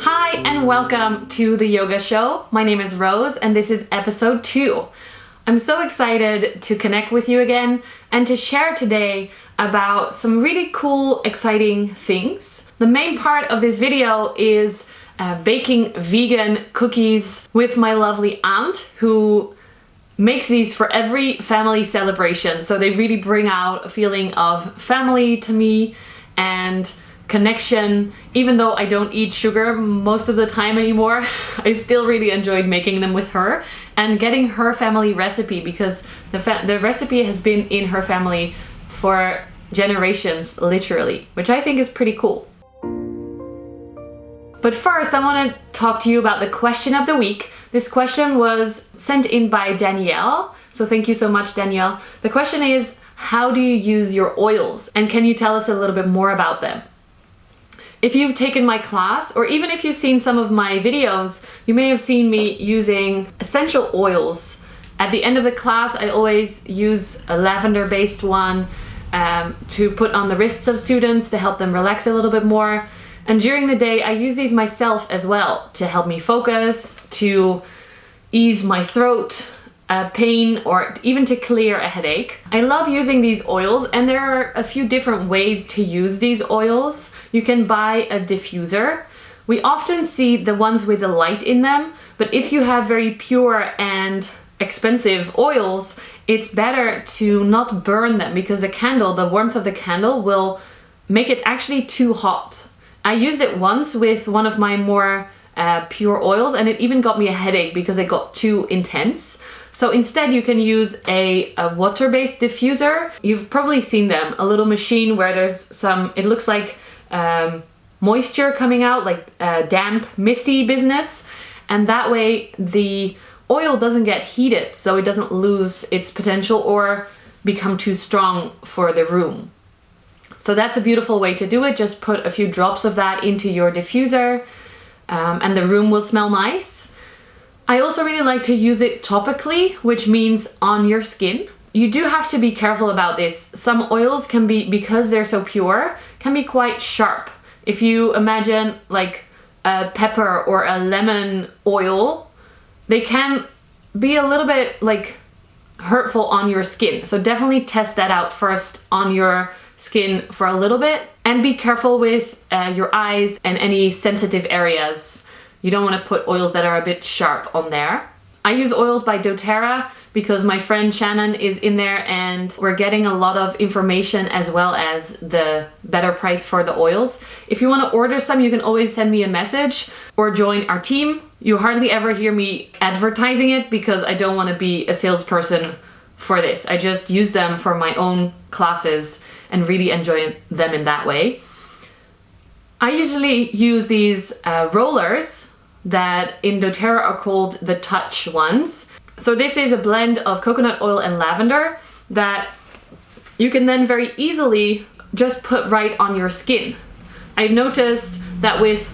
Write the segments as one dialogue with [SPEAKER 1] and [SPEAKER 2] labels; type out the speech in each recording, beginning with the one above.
[SPEAKER 1] Hi and welcome to the yoga show. My name is Rose and this is episode 2. I'm so excited to connect with you again and to share today about some really cool, exciting things. The main part of this video is baking vegan cookies with my lovely aunt who makes these for every family celebration. So they really bring out a feeling of family to me and connection. Even though I don't eat sugar most of the time anymore, I still really enjoyed making them with her and getting her family recipe because the recipe has been in her family for generations, literally, which I think is pretty cool. But first, I want to talk to you about the question of the week. This question was sent in by Danielle, so thank you so much, Danielle. The question is, how do you use your oils? And can you tell us a little bit more about them? If you've taken my class, or even if you've seen some of my videos, you may have seen me using essential oils. At the end of the class, I always use a lavender-based one to put on the wrists of students to help them relax a little bit more. And during the day, I use these myself as well to help me focus, to ease my throat pain, or even to clear a headache. I love using these oils, and there are a few different ways to use these oils. You can buy a diffuser. We often see the ones with the light in them, but if you have very pure and expensive oils, it's better to not burn them because the warmth of the candle will make it actually too hot. I used it once with one of my more pure oils, and it even got me a headache because it got too intense. So instead you can use a water-based diffuser. You've probably seen them, a little machine where there's it looks like moisture coming out, like damp, misty business. And that way the oil doesn't get heated, so it doesn't lose its potential or become too strong for the room. So that's a beautiful way to do it. Just put a few drops of that into your diffuser and the room will smell nice. I also really like to use it topically, which means on your skin. You do have to be careful about this. Some oils can be, because they're so pure, can be quite sharp. If you imagine like a pepper or a lemon oil, they can be a little bit like hurtful on your skin. So definitely test that out first on your skin for a little bit, and be careful with your eyes and any sensitive areas. You don't want to put oils that are a bit sharp on there. I use oils by doTERRA because my friend Shannon is in there and we're getting a lot of information as well as the better price for the oils. If you want to order some, you can always send me a message or join our team. You hardly ever hear me advertising it because I don't want to be a salesperson for this. I just use them for my own classes and really enjoy them in that way. I usually use these rollers that in doTERRA are called the Touch ones. So this is a blend of coconut oil and lavender that you can then very easily just put right on your skin. I've noticed that with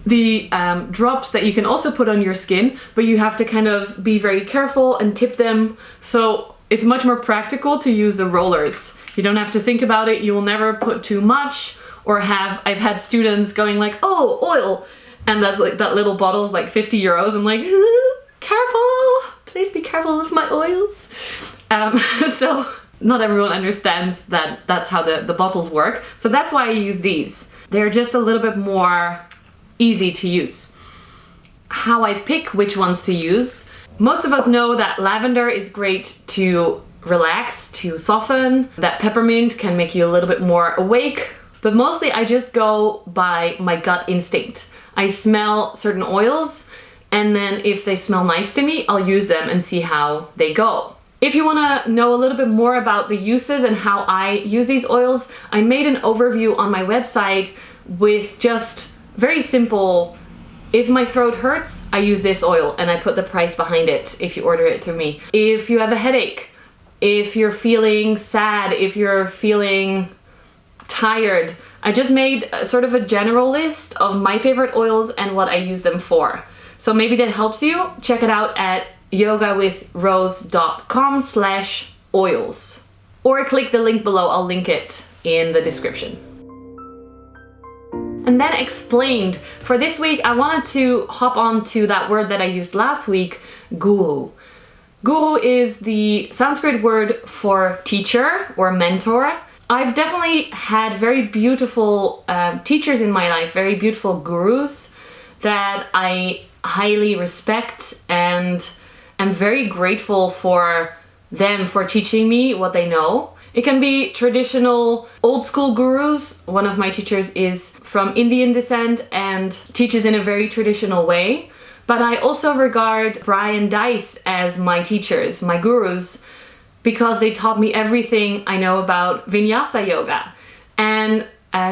[SPEAKER 1] the drops that you can also put on your skin, but you have to kind of be very careful and tip them. So it's much more practical to use the rollers. You don't have to think about it. You will never put too much or I've had students going like, oh, oil. And that's like, that little bottle is like 50 euros. I'm like, careful, please be careful with my oils. So not everyone understands that that's how the bottles work. So that's why I use these. They're just a little bit more easy to use. How I pick which ones to use. Most of us know that lavender is great to relax, to soften. That peppermint can make you a little bit more awake. But mostly I just go by my gut instinct. I smell certain oils, and then if they smell nice to me, I'll use them and see how they go. If you want to know a little bit more about the uses and how I use these oils, I made an overview on my website with just very simple, if my throat hurts, I use this oil and I put the price behind it if you order it through me. If you have a headache, if you're feeling sad, if you're feeling tired, I just made sort of a general list of my favorite oils and what I use them for. So maybe that helps you. Check it out at yogawithrose.com/oils. Or click the link below, I'll link it in the description. And then explained. For this week, I wanted to hop on to that word that I used last week, guru. Guru is the Sanskrit word for teacher or mentor. I've definitely had very beautiful teachers in my life, very beautiful gurus that I highly respect and am very grateful for them for teaching me what they know. It can be traditional old school gurus. One of my teachers is from Indian descent and teaches in a very traditional way. But I also regard Brian Dice as my teachers, my gurus, because they taught me everything I know about Vinyasa yoga. And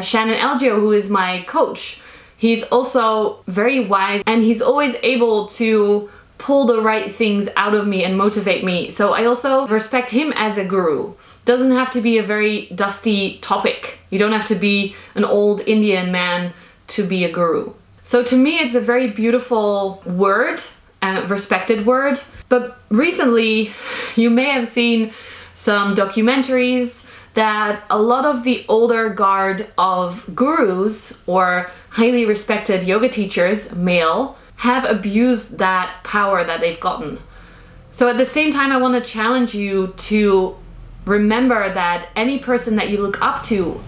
[SPEAKER 1] Shannon Algio, who is my coach, he's also very wise and he's always able to pull the right things out of me and motivate me. So I also respect him as a guru. Doesn't have to be a very dusty topic. You don't have to be an old Indian man to be a guru. So to me, it's a very beautiful word, respected word. But recently, you may have seen some documentaries that a lot of the older guard of gurus or highly respected yoga teachers, male, have abused that power that they've gotten. So at the same time, I want to challenge you to remember that any person that you look up to,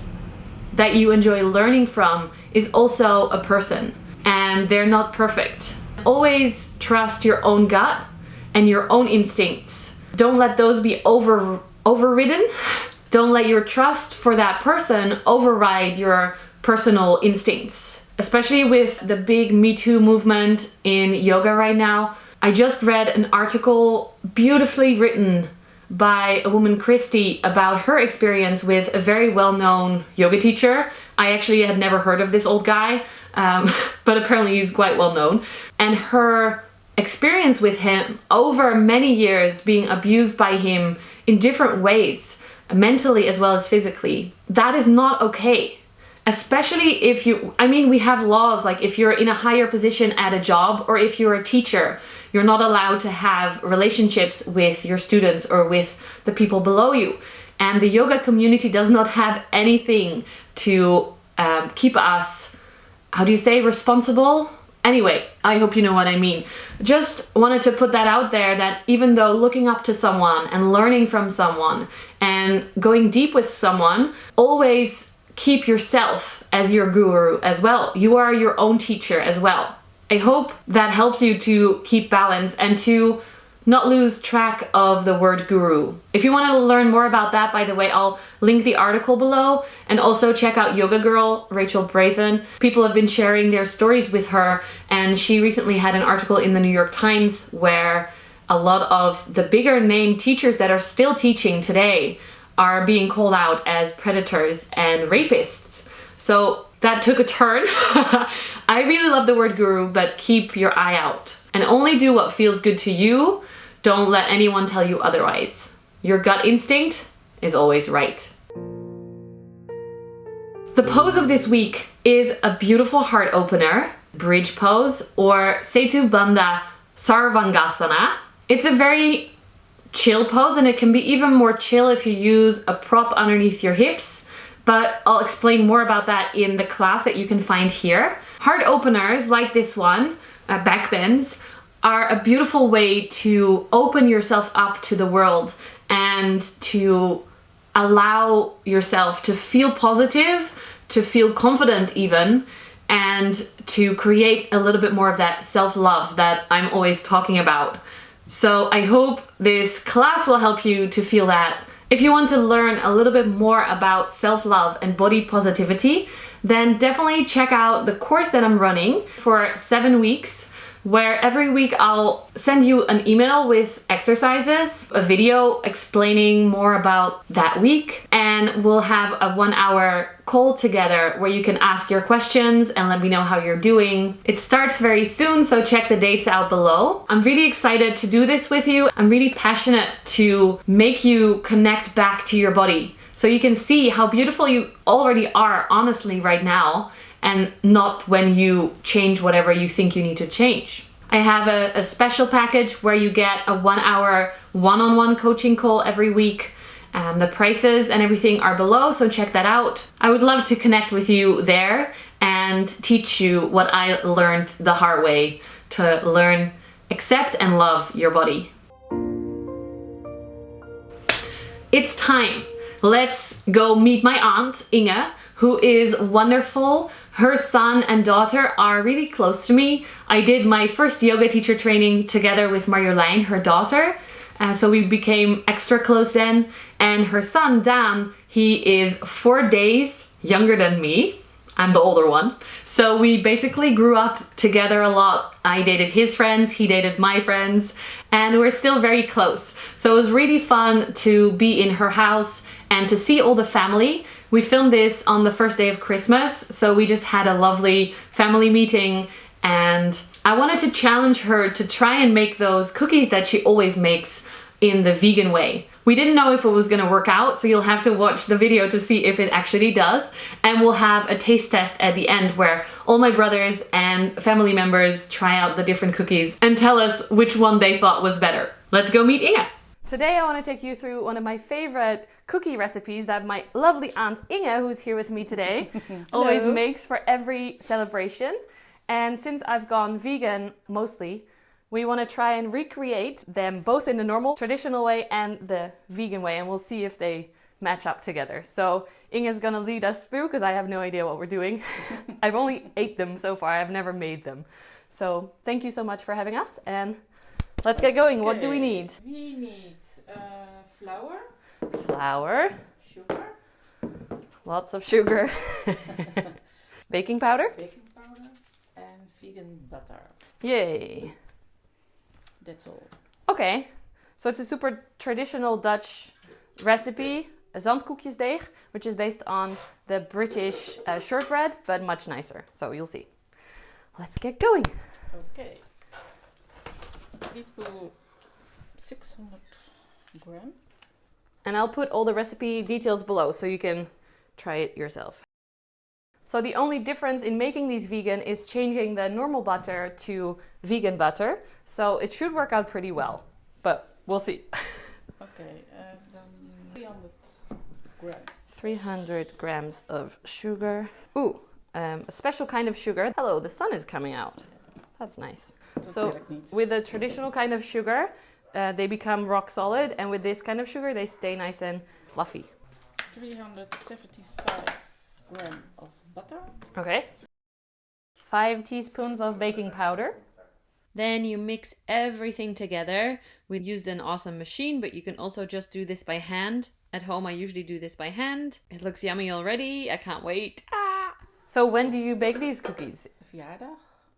[SPEAKER 1] that you enjoy learning from, is also a person and they're not perfect. Always trust your own gut and your own instincts. Don't let those be overridden. Don't let your trust for that person override your personal instincts. Especially with the big Me Too movement in yoga right now. I just read an article beautifully written by a woman, Christy, about her experience with a very well-known yoga teacher. I actually had never heard of this old guy, but apparently he's quite well-known. And her experience with him over many years, being abused by him in different ways, mentally as well as physically. That is not okay. Especially if we have laws, like if you're in a higher position at a job or if you're a teacher, you're not allowed to have relationships with your students or with the people below you. And the yoga community does not have anything to keep us, responsible? Anyway, I hope you know what I mean. Just wanted to put that out there, that even though looking up to someone and learning from someone and going deep with someone, always keep yourself as your guru as well. You are your own teacher as well. I hope that helps you to keep balance and to not lose track of the word guru. If you want to learn more about that, by the way, I'll link the article below, and also check out Yoga Girl, Rachel Brathen. People have been sharing their stories with her, and she recently had an article in the New York Times where a lot of the bigger name teachers that are still teaching today are being called out as predators and rapists. So that took a turn. I really love the word guru, but keep your eye out and only do what feels good to you. Don't let anyone tell you otherwise. Your gut instinct is always right. The pose of this week is a beautiful heart opener, bridge pose, or Setu bandha sarvangasana. It's a very chill pose, and it can be even more chill if you use a prop underneath your hips, but I'll explain more about that in the class that you can find here. Heart openers like this one, back bends, are a beautiful way to open yourself up to the world and to allow yourself to feel positive, to feel confident even, and to create a little bit more of that self-love that I'm always talking about. So I hope this class will help you to feel that. If you want to learn a little bit more about self-love and body positivity, then definitely check out the course that I'm running for 7 weeks, where every week I'll send you an email with exercises, a video explaining more about that week, and we'll have a 1-hour call together where you can ask your questions and let me know how you're doing. It starts very soon, so check the dates out below. I'm really excited to do this with you. I'm really passionate to make you connect back to your body so you can see how beautiful you already are, honestly, right now, and not when you change whatever you think you need to change. I have a special package where you get a 1-hour one-on-one coaching call every week. The prices and everything are below, so check that out. I would love to connect with you there, and and teach you what I learned the hard way, to learn, accept and love your body. It's time. Let's go meet my aunt, Inge, who is wonderful. Her son and daughter are really close to me. I did my first yoga teacher training together with Marjolein, her daughter. So we became extra close then. And her son, Dan, he is 4 days younger than me. I'm the older one. So we basically grew up together a lot. I dated his friends, he dated my friends, and we're still very close. So it was really fun to be in her house and to see all the family. We filmed this on the first day of Christmas, so we just had a lovely family meeting, and I wanted to challenge her to try and make those cookies that she always makes in the vegan way. We didn't know if it was gonna work out, so you'll have to watch the video to see if it actually does. And we'll have a taste test at the end where all my brothers and family members try out the different cookies and tell us which one they thought was better. Let's go meet Inge. Today I want to take you through one of my favorite cookie recipes that my lovely aunt Inge, who's here with me today, always makes for every celebration. And since I've gone vegan mostly, we want to try and recreate them both in the normal traditional way and the vegan way, and we'll see if they match up together. So Inge is going to lead us through because I have no idea what we're doing. I've only ate them so far, I've never made them. So thank you so much for having us, and let's get going. Okay. What do we need?
[SPEAKER 2] We need flour.
[SPEAKER 1] Flour.
[SPEAKER 2] Sugar.
[SPEAKER 1] Lots of sugar. Baking powder.
[SPEAKER 2] Baking powder. And vegan butter.
[SPEAKER 1] Yay.
[SPEAKER 2] That's all.
[SPEAKER 1] Okay, so it's a super traditional Dutch recipe, a zandkoekjesdeeg, which is based on the British shortbread, but much nicer. So you'll see. Let's get going.
[SPEAKER 2] Okay. We put 600 grams.
[SPEAKER 1] And I'll put all the recipe details below so you can try it yourself. So the only difference in making these vegan is changing the normal butter to vegan butter. So it should work out pretty well, but we'll see.
[SPEAKER 2] Okay, then 300 grams.
[SPEAKER 1] 300 grams of sugar. Ooh, a special kind of sugar. Hello, the sun is coming out. That's nice. So with the traditional kind of sugar, they become rock solid, and with this kind of sugar, they stay nice and fluffy.
[SPEAKER 2] 375 grams of butter.
[SPEAKER 1] Okay. 5 teaspoons of baking powder. Then you mix everything together. We used an awesome machine, but you can also just do this by hand. At home, I usually do this by hand. It looks yummy already. I can't wait. Ah! So when do you bake these cookies?
[SPEAKER 2] Verjaardag.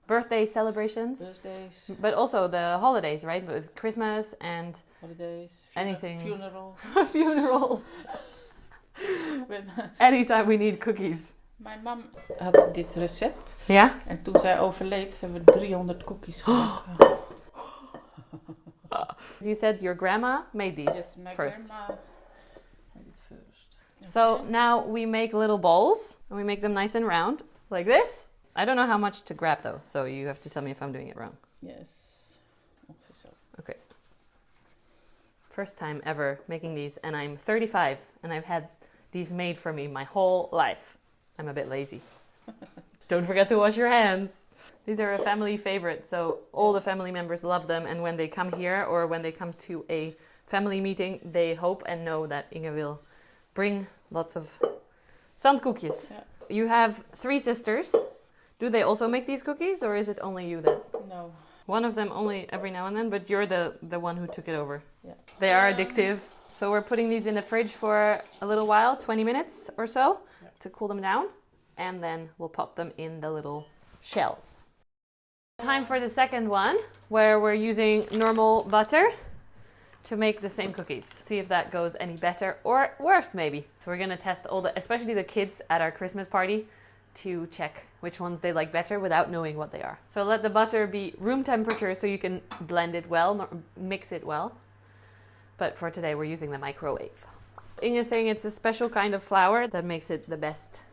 [SPEAKER 1] Birthday celebrations?
[SPEAKER 2] Birthdays.
[SPEAKER 1] But also the holidays, right? With Christmas and
[SPEAKER 2] holidays.
[SPEAKER 1] Anything.
[SPEAKER 2] Funerals.
[SPEAKER 1] Funerals. Anytime we need cookies.
[SPEAKER 2] Mijn mam had dit recept.
[SPEAKER 1] Ja?
[SPEAKER 2] En toen zij overleed, hebben we 300 cookies gemaakt.
[SPEAKER 1] You said your grandma made these
[SPEAKER 2] Yes, my
[SPEAKER 1] first.
[SPEAKER 2] grandma made it first.
[SPEAKER 1] So
[SPEAKER 2] Okay.
[SPEAKER 1] now we make little balls and we make them nice and round, like this. I don't know how much to grab though, so you have to tell me if I'm doing it wrong.
[SPEAKER 2] Yes. Ongeveer zo.
[SPEAKER 1] Okay. First time ever making these, and I'm 35 and I've had these made for me my whole life. I'm a bit lazy. Don't forget to wash your hands. These are a family favorite, so all the family members love them, and when they come here or when they come to a family meeting, they hope and know that Inge will bring lots of zandkoekjes.
[SPEAKER 2] Yeah.
[SPEAKER 1] You have 3 sisters. Do they also make these cookies, or is it only you that?
[SPEAKER 2] No.
[SPEAKER 1] One of them only every now and then, but you're the one who took it over.
[SPEAKER 2] Yeah.
[SPEAKER 1] They are addictive. So we're putting these in the fridge for a little while, 20 minutes or so, to cool them down. And then we'll pop them in the little shells. Time for the second one, where we're using normal butter to make the same cookies. See if that goes any better or worse maybe. So we're gonna test all especially the kids at our Christmas party, to check which ones they like better without knowing what they are. So let the butter be room temperature so you can blend it well, mix it well. But for today we're using the microwave. Inge is saying it's a special kind of flour that makes it the best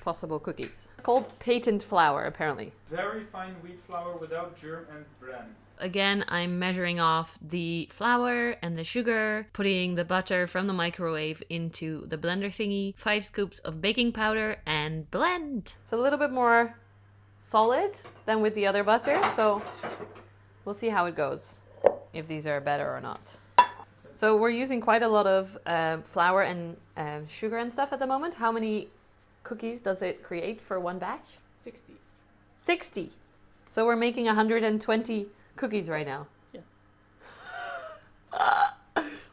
[SPEAKER 1] possible cookies. It's called patent flour apparently.
[SPEAKER 3] Very fine wheat flour without germ and bran.
[SPEAKER 1] Again, I'm measuring off the flour and the sugar, putting the butter from the microwave into the blender thingy, 5 scoops of baking powder, and blend. It's a little bit more solid than with the other butter. So we'll see how it goes, if these are better or not. So we're using quite a lot of flour and sugar and stuff at the moment. How many cookies does it create for one batch?
[SPEAKER 2] 60.
[SPEAKER 1] 60. So we're making 120 cookies right now.
[SPEAKER 2] Yes.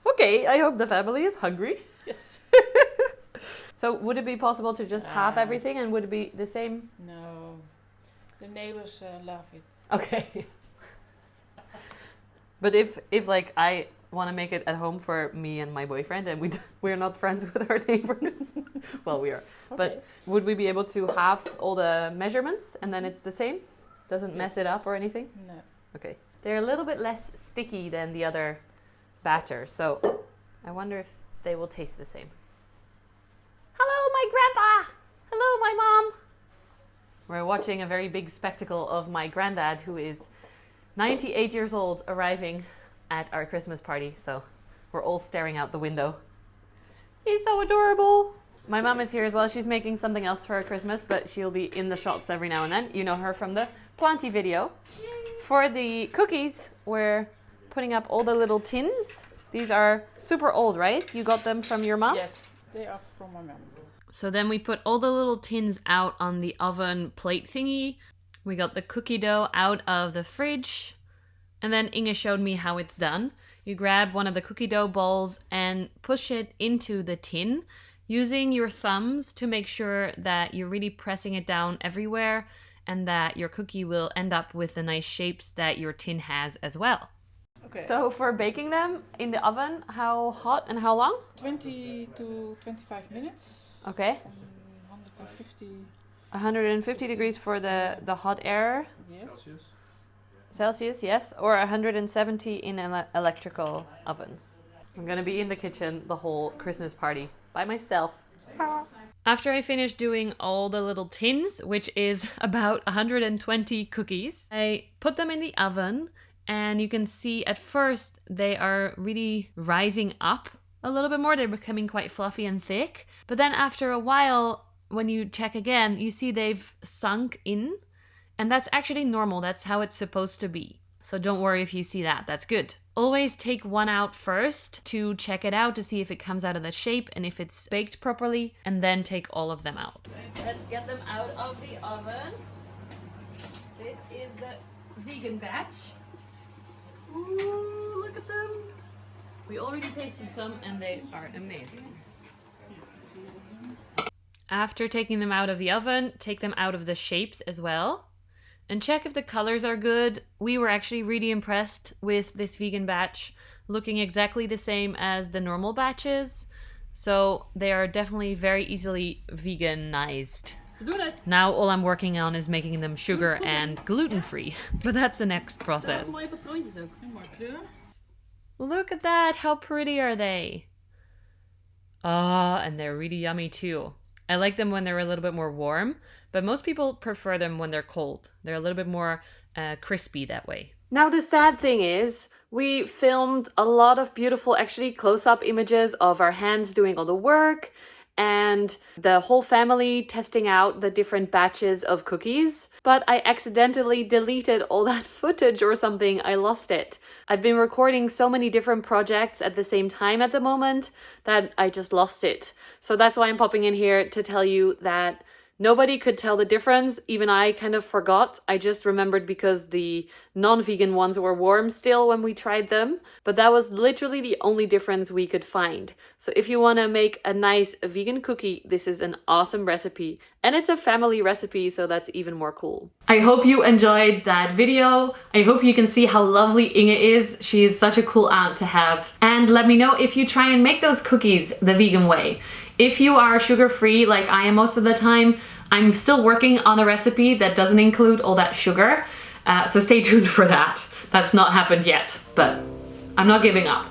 [SPEAKER 1] Okay, I hope the family is hungry.
[SPEAKER 2] Yes.
[SPEAKER 1] So would it be possible to just halve everything, and would it be the same?
[SPEAKER 2] No. The neighbors love it.
[SPEAKER 1] Okay. But if like I want to make it at home for me and my boyfriend, and we're not friends with our neighbors. Well, we are. Okay. But would we be able to halve all the measurements and then it's the same? Doesn't mess it up or anything?
[SPEAKER 2] No.
[SPEAKER 1] Okay. They're a little bit less sticky than the other batter, so I wonder if they will taste the same. Hello, my grandpa! Hello, my mom! We're watching a very big spectacle of my granddad, who is 98 years old, arriving at our Christmas party, so we're all staring out the window. He's so adorable! My mom is here as well. She's making something else for Christmas, but she'll be in the shots every now and then. You know her from the Planty video. Yay. For the cookies, we're putting up all the little tins. These are super old, right? You got them from your mom?
[SPEAKER 2] Yes, they are from my mom.
[SPEAKER 1] So then we put all the little tins out on the oven plate thingy. We got the cookie dough out of the fridge. And then Inge showed me how it's done. You grab one of the cookie dough balls and push it into the tin, using your thumbs to make sure that you're really pressing it down everywhere and that your cookie will end up with the nice shapes that your tin has as well.
[SPEAKER 2] Okay.
[SPEAKER 1] So for baking them in the oven, how hot and how long?
[SPEAKER 2] 20 to 25 minutes.
[SPEAKER 1] Okay.
[SPEAKER 2] 150.
[SPEAKER 1] 150 degrees for the hot air.
[SPEAKER 2] Yes.
[SPEAKER 1] Celsius, yes. Or 170 in an electrical oven. I'm gonna be in the kitchen the whole Christmas party by myself. After I finished doing all the little tins, which is about 120 cookies, I put them in the oven, and you can see at first they are really rising up a little bit more. They're becoming quite fluffy and thick. But then after a while, when you check again, you see they've sunk in, and that's actually normal. That's how it's supposed to be. So don't worry if you see that. That's good. Always take one out first to check it out to see if it comes out of the shape and if it's baked properly, and then take all of them out. Let's get them out of the oven. This is the vegan batch. Ooh, look at them. We already tasted some and they are amazing. After taking them out of the oven, take them out of the shapes as well. And check if the colors are good. We were actually really impressed with this vegan batch, looking exactly the same as the normal batches. So they are definitely very easily veganized. Now all I'm working on is making them sugar and gluten-free. But that's the next process. Look at that, how pretty are they? And they're really yummy too. I like them when they're a little bit more warm, but most people prefer them when they're cold. They're a little bit more crispy that way. Now the sad thing is, we filmed a lot of beautiful, actually close-up images of our hands doing all the work and the whole family testing out the different batches of cookies. But I accidentally deleted all that footage or something. I lost it. I've been recording so many different projects at the same time at the moment that I just lost it. So that's why I'm popping in here to tell you that nobody could tell the difference. Even I kind of forgot. I just remembered because the non-vegan ones were warm still when we tried them. But that was literally the only difference we could find. So if you want to make a nice vegan cookie, this is an awesome recipe. And it's a family recipe, so that's even more cool. I hope you enjoyed that video. I hope you can see how lovely Inge is. She is such a cool aunt to have. And let me know if you try and make those cookies the vegan way. If you are sugar-free like I am most of the time, I'm still working on a recipe that doesn't include all that sugar. So stay tuned for that. That's not happened yet, but I'm not giving up.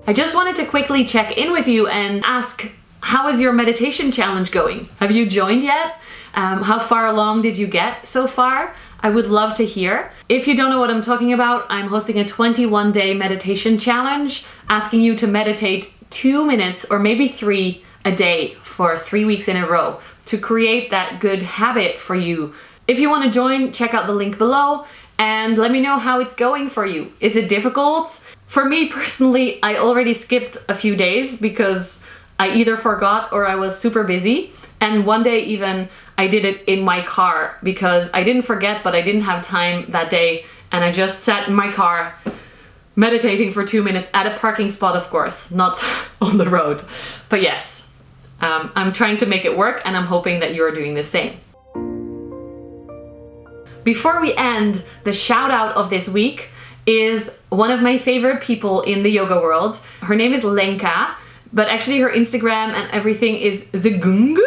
[SPEAKER 1] I just wanted to quickly check in with you and ask, how is your meditation challenge going? Have you joined yet? How far along did you get so far? I would love to hear. If you don't know what I'm talking about, I'm hosting a 21-day meditation challenge, asking you to meditate 2 minutes or maybe 3 a day for 3 weeks in a row to create that good habit for you. If you want to join, check out the link below and let me know how it's going for you. Is it difficult? For me personally, I already skipped a few days because I either forgot or I was super busy. And one day even I did it in my car because I didn't forget, but I didn't have time that day. And I just sat in my car meditating for 2 minutes at a parking spot, of course, not on the road. But yes, I'm trying to make it work and I'm hoping that you're doing the same. Before we end, the shout out of this week is one of my favorite people in the yoga world. Her name is Lenka, but actually her Instagram and everything is Zgung.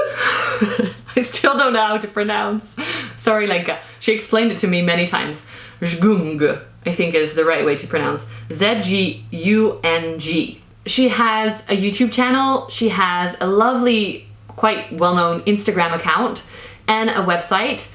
[SPEAKER 1] I still don't know how to pronounce. Sorry, Lenka. She explained it to me many times. Zgung, I think is the right way to pronounce. Z-G-U-N-G. She has a YouTube channel. She has a lovely, quite well-known Instagram account and a website.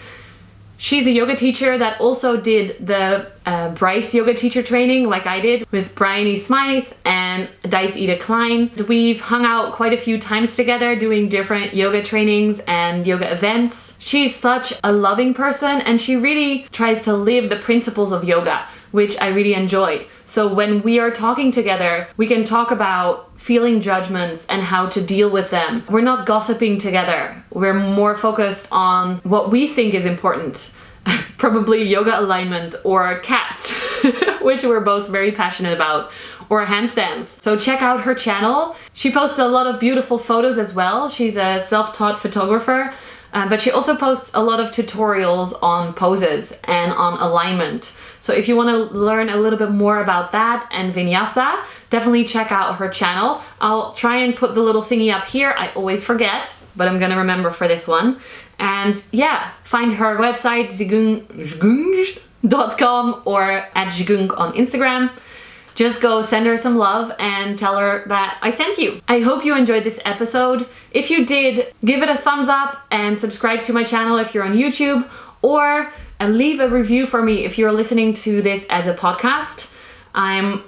[SPEAKER 1] She's a yoga teacher that also did the Bryce yoga teacher training like I did with Bryony Smythe and Dice Ida Klein. We've hung out quite a few times together doing different yoga trainings and yoga events. She's such a loving person and she really tries to live the principles of yoga, which I really enjoy. So when we are talking together, we can talk about feeling judgments and how to deal with them. We're not gossiping together. We're more focused on what we think is important. Probably yoga alignment or cats, which we're both very passionate about, or handstands. So check out her channel. She posts a lot of beautiful photos as well. She's a self-taught photographer, but she also posts a lot of tutorials on poses and on alignment. So if you want to learn a little bit more about that and vinyasa, definitely check out her channel. I'll try and put the little thingy up here. I always forget, but I'm gonna remember for this one. And yeah, find her website, zgung.com or at zgung on Instagram. Just go send her some love and tell her that I sent you. I hope you enjoyed this episode. If you did, give it a thumbs up and subscribe to my channel if you're on YouTube, or leave a review for me if you're listening to this as a podcast. I'm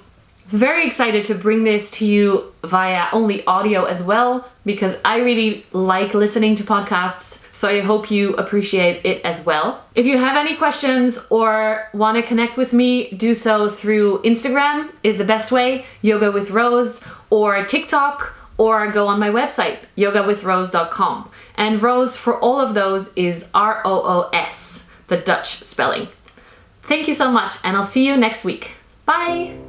[SPEAKER 1] very excited to bring this to you via only audio as well, because I really like listening to podcasts, so I hope you appreciate it as well. If you have any questions or want to connect with me, do so through Instagram is the best way, Yoga with Roos, or TikTok, or go on my website, yogawithroos.com. And Roos for all of those is R-O-O-S, the Dutch spelling. Thank you so much, and I'll see you next week. Bye!